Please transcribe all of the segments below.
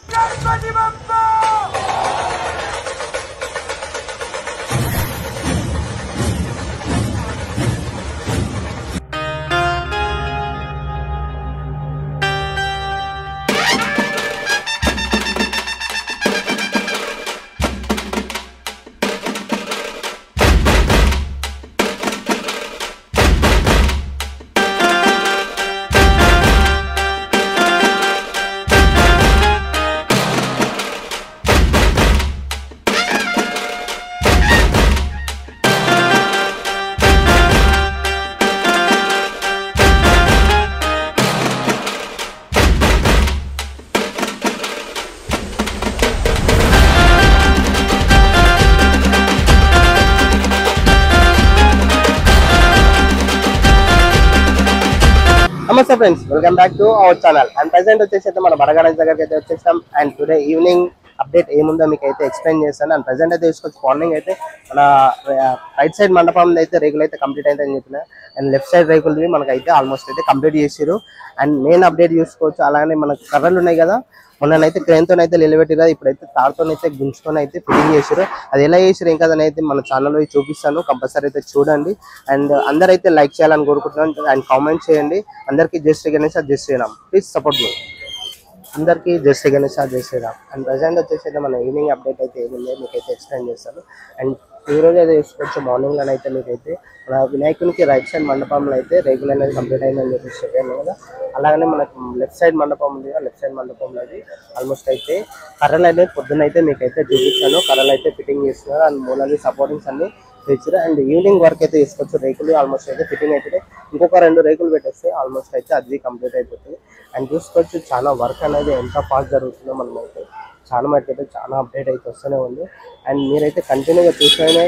गणपति बप्पा నమస్తే friends, welcome back to our channel. And present వచ్చేసి మన బరగారాజ్ దగ్గరికి అయితే వచ్చేసాం. అండ్ టుడే ఈవినింగ్ అప్డేట్ ఏముందో మీకు అయితే ఎక్స్ప్లెయిన్ చేస్తాను. అండ్ ప్రెసెంట్ అయితే తీసుకొచ్చి మార్నింగ్ అయితే మన రైట్ సైడ్ మండపం అయితే రేకులు అయితే కంప్లీట్ అయితే అని చెప్పిన. అండ్ లెఫ్ట్ సైడ్ రేకులు మనకైతే ఆల్మోస్ట్ అయితే కంప్లీట్ చేసారు. అండ్ మెయిన్ అప్డేట్ చూసుకోవచ్చు. అలాగే మనకు కర్రలు ఉన్నాయి కదా, మొన్ననైతే క్రేన్తో అయితే నిలబెట్టిరా, ఇప్పుడైతే తాడుతో అయితే గుంజుకొని అయితే ఫిట్టింగ్ చేసారు. అది ఎలా చేసారు ఇంకా అయితే మన ఛానల్లో చూపిస్తాను, కంపల్సరీ అయితే చూడండి. అండ్ అందరైతే లైక్ చేయాలని కోరుకుంటున్నాను. అండ్ కామెంట్ చేయండి. అందరికీ జై శ్రీ గణేష్, జై శ్రీరామ్. ప్లీజ్ సపోర్ట్ మీ అందరికీ జై శ్రీ గణేష్, జై శ్రీరామ్. అండ్ ప్రజెంట్ వచ్చేసి మన ఈవినింగ్ అప్డేట్ అయితే ఏముంది మీకైతే ఎక్స్ప్లెయిన్ చేస్తాను. అండ్ ఈ రోజు అయితే చూసుకోవచ్చు మార్నింగ్ లోనే అయితే మీకైతే మన వినాయకునికి రైట్ సైడ్ మండపంలో అయితే రేకులు అనేది కంప్లీట్ అయిందని చెప్పేసి చెప్పాను కదా. అలాగనే మనకు లెఫ్ట్ సైడ్ మండపం ఉంది కదా, లెఫ్ట్ సైడ్ మండపంలో అయితే ఆల్మోస్ట్ అయితే కర్రలు అనేది పొద్దున్న అయితే మీకైతే చూపించాను. కర్రలు అయితే ఫిట్టింగ్ చేస్తున్నారు. అండ్ మూలది సపోర్టింగ్స్ అన్ని తెచ్చారు. అండ్ ఈవినింగ్ వర్క్ అయితే తీసుకోవచ్చు. రేకులు ఆల్మోస్ట్ అయితే ఫిట్టింగ్ అయితే ఇంకొక 2 రేకులు పెట్టేస్తే ఆల్మోస్ట్ అయితే అది కంప్లీట్ అయిపోతుంది. అండ్ చూసుకోవచ్చు చాలా వర్క్ అనేది ఎంత ఫాస్ట్ జరుగుతుందో మనం అయితే చాలా మటుకు అయితే చాలా అప్డేట్ అయితే వస్తూనే ఉంది. అండ్ మీరైతే కంటిన్యూగా చూస్తూనే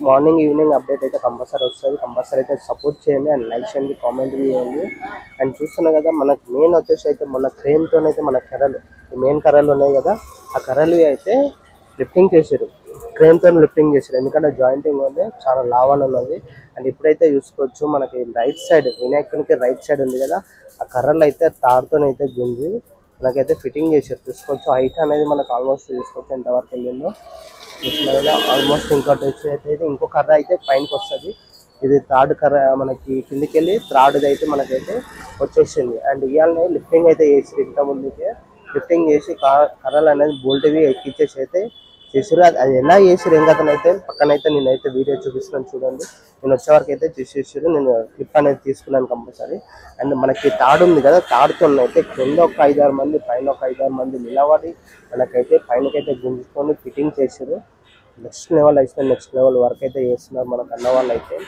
మార్నింగ్ ఈవినింగ్ అప్డేట్ అయితే కంపల్సరీ వస్తుంది. కంపల్సరీ అయితే సపోర్ట్ చేయండి. అండ్ లైక్ చేయండి, కామెంట్ చేయండి. అండ్ చూస్తున్నాం కదా మనకు మెయిన్ వచ్చేసి అయితే మన క్రేన్తో అయితే మన కర్రలు, మెయిన్ కర్రలు ఉన్నాయి కదా, ఆ కర్రలు అయితే లిఫ్టింగ్ చేసారు. క్రేన్తో లిఫ్టింగ్ చేసారు. ఎందుకంటే జాయింటింగ్ ఉంది, చాలా లావాలు ఉన్నది. అండ్ ఇప్పుడైతే చూసుకోవచ్చు మనకి రైట్ సైడ్ వినాయకునికి రైట్ సైడ్ ఉంది కదా, ఆ కర్రలు అయితే తాడుతోనైతే గుంజి మనకైతే ఫిట్టింగ్ చేసారు. చూసుకోవచ్చు హైట్ అనేది మనకు ఆల్మోస్ట్ చూసుకోవచ్చు ఎంతవరకు వెళ్ళిందో. ఆల్మోస్ట్ ఇంకోటి వచ్చి ఇంకో కర్ర అయితే పైనకి వస్తుంది. ఇది థర్డ్ కర్ర మనకి కిందికి వెళ్ళి థర్డ్ది అయితే మనకైతే వచ్చేసింది. అండ్ ఇవాళ లిఫ్టింగ్ అయితే చేసి ఇంత ముందుకే లిఫ్టింగ్ చేసి కర్రలు అనేది బోల్ట్వి ఎక్కించేసి అయితే చేసారు. అది ఎలా చేసారు ఏం కథనైతే పక్కనైతే నేనైతే వీడియో చూపిస్తున్నాను చూడండి. నేను వచ్చే వరకు అయితే చేసేసారు. నేను క్లిప్ అనేది తీసుకున్నాను కంపల్సరీ. అండ్ మనకి తాడు ఉంది కదా, తాడుతో అయితే కింద ఒక 5-6 మంది, పైన ఒక 5-6 మంది నిలబడి మనకైతే పైనకైతే గుంజుకొని ఫిట్టింగ్ చేసారు. నెక్స్ట్ లెవెల్ అయితే నెక్స్ట్ లెవెల్ వర్క్ అయితే చేస్తున్నారు మనకు అన్న వాళ్ళు అయితే.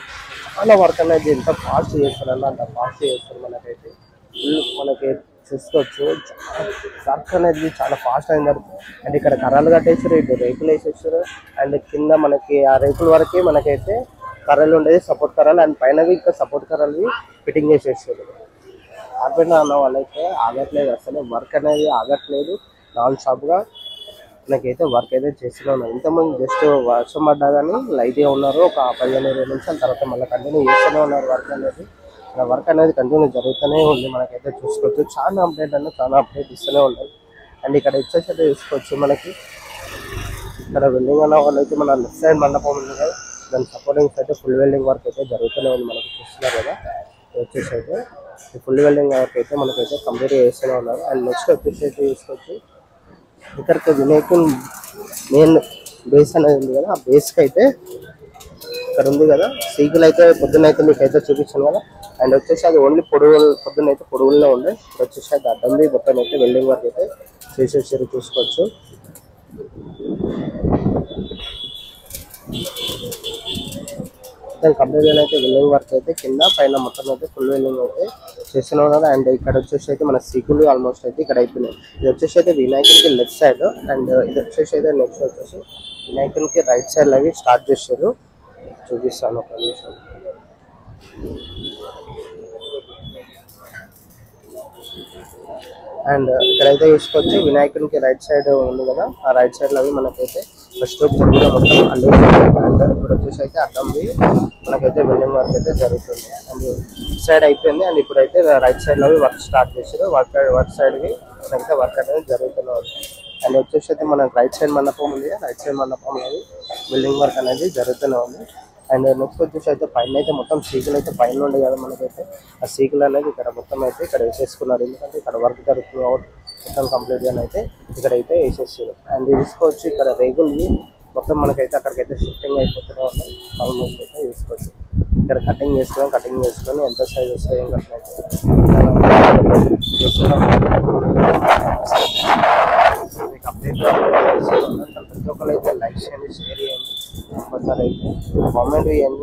చాలా వర్క్ అనేది ఎంత ఫాస్ట్ చేస్తారన్న అంత ఫాస్ట్ చేస్తారు. మనకైతే మనకి చూసుకోవచ్చు వర్క్ అనేది చాలా ఫాస్ట్ అయింది. అండ్ ఇక్కడ కర్రలు కట్టేసారు, ఇటు రేకులు వేసేసారు. అండ్ కింద మనకి ఆ రేకుల వరకే మనకైతే కర్రలు ఉండేది, సపోర్ట్ కర్రలు. అండ్ పైనవి ఇంకా సపోర్ట్ కర్రలు ఫిట్టింగ్ చేసేసారు. ఆపేనా అన్న వాళ్ళైతే ఆగట్లేదు, అసలు వర్క్ అనేది ఆగట్లేదు. నాన్ స్టాప్గా మనకైతే వర్క్ అయితే చేస్తూనే ఉన్నారు. ఇంతకుముందు జస్ట్ వర్షం పడ్డా కానీ లైట్గా ఉన్నారు. ఒక 15-20 నిమిషాల తర్వాత మళ్ళీ కంటిన్యూ చేస్తూనే ఉన్నారు వర్క్ అనేది. వర్క్ అనేది కంటిన్యూ జరుగుతూనే ఉంది. మనకైతే చూసుకోవచ్చు చాలా అప్డేట్ అంటే చాలా అప్డేట్ ఇస్తూనే ఉన్నారు. అండ్ ఇక్కడ వచ్చేసి అయితే చూసుకోవచ్చు మనకి ఇక్కడ వెల్డింగ్ అన్న వాళ్ళు అయితే మన లెఫ్ట్ సైడ్ మండపం ఉంది కదా, దాని సపోర్టింగ్స్ అయితే ఫుల్ వెల్డింగ్ వర్క్ అయితే జరుగుతూనే ఉంది. మనకు చూస్తున్నారు కదా, వచ్చేసి అయితే ఫుల్ వెల్డింగ్ వర్క్ అయితే మనకైతే కంప్లీట్ చేస్తూనే ఉన్నారు. అండ్ నెక్స్ట్ వచ్చేసి అయితే చూసుకోవచ్చు ఇక్కడికి వినాయకుని మెయిన్ బేస్ అనేది ఉంది కదా, ఆ బేస్కి అయితే ఇక్కడ ఉంది కదా సీకులు అయితే పొద్దున్న అయితే మీకు అయితే చూపించాను కదా. అండ్ వచ్చేసి అది ఓన్లీ పొడుగులు, పొద్దున్న అయితే పొడుగుల్లో ఉంది. ఇప్పుడు వచ్చేసి అది అడ్డంది మొత్తం అయితే వెల్డింగ్ వర్క్ అయితే చేసేసారు. చూసుకోవచ్చు మొత్తం కంప్లీట్ అయితే వెల్డింగ్ వర్క్ అయితే కింద పైన మొత్తం అయితే ఫుల్ వెల్డింగ్ అయితే చేస్తున్నాం కదా. అండ్ ఇక్కడ వచ్చేసి అయితే మన సీకులు ఆల్మోస్ట్ అయితే ఇక్కడ అయిపోయినాయి. ఇది వచ్చేసి అయితే వినాయకునికి లెఫ్ట్ సైడ్, అండ్ ఇది వచ్చేసి అయితే నెక్స్ట్ వచ్చేసి వినాయకునికి రైట్ సైడ్ అవి స్టార్ట్ చేశారు. చూపిస్తాను ఒక నిమిషం. అండ్ ఇక్కడైతే చూసుకోవచ్చు వినాయకునికి రైట్ సైడ్ ఉంది కదా, ఆ రైట్ సైడ్ అవి మనకైతే ఫస్ట్ పొడుగులో మొత్తం అల్లి. అండ్ ఇప్పుడు వచ్చేసి అయితే అడ్డంది మనకైతే వెల్డింగ్ వర్క్ అయితే జరుగుతుంది. అండ్ సైడ్ అయిపోయింది. అండ్ ఇప్పుడైతే రైట్ సైడ్ లో వర్క్ స్టార్ట్ చేశారు. వర్క్ సైడ్కి మనకైతే వర్క్ అనేది జరుగుతూనే ఉంది. అండ్ వచ్చేసి అయితే మనకు రైట్ సైడ్ మండపం ఉంది, రైట్ సైడ్ మండపం అనేది బిల్డింగ్ వర్క్ అనేది జరుగుతూనే ఉంది. అండ్ నెక్స్ట్ వచ్చేసి అయితే పైన అయితే మొత్తం సీకులు అయితే పైన ఉండే కదా మనకైతే ఆ సీకులు అనేది ఇక్కడ మొత్తం అయితే ఇక్కడ వేసేసుకున్నారు, ఎందుకంటే ఇక్కడ వర్క్ జరుగుతుంది కాబట్టి మొత్తం కంప్లీట్గా అయితే ఇక్కడైతే వేసేసారు. అండ్ తీసుకోవచ్చు ఇక్కడ రేగుల్ని మొత్తం మనకైతే అక్కడికైతే షిఫ్టింగ్ అయిపోతూనే ఉన్నాయి. ఆల్మోస్ట్ అయితే తీసుకోవచ్చు ఇక్కడ కటింగ్ చేసుకొని ఎంత సైజ్ వస్తాయి ఇంకా మీకు అప్డేట్ ప్రతి ఒక్కరు అయితే లైక్ చేయండి, షేర్ చేయండి, ఒకసారి అయితే కామెంట్ చేయండి.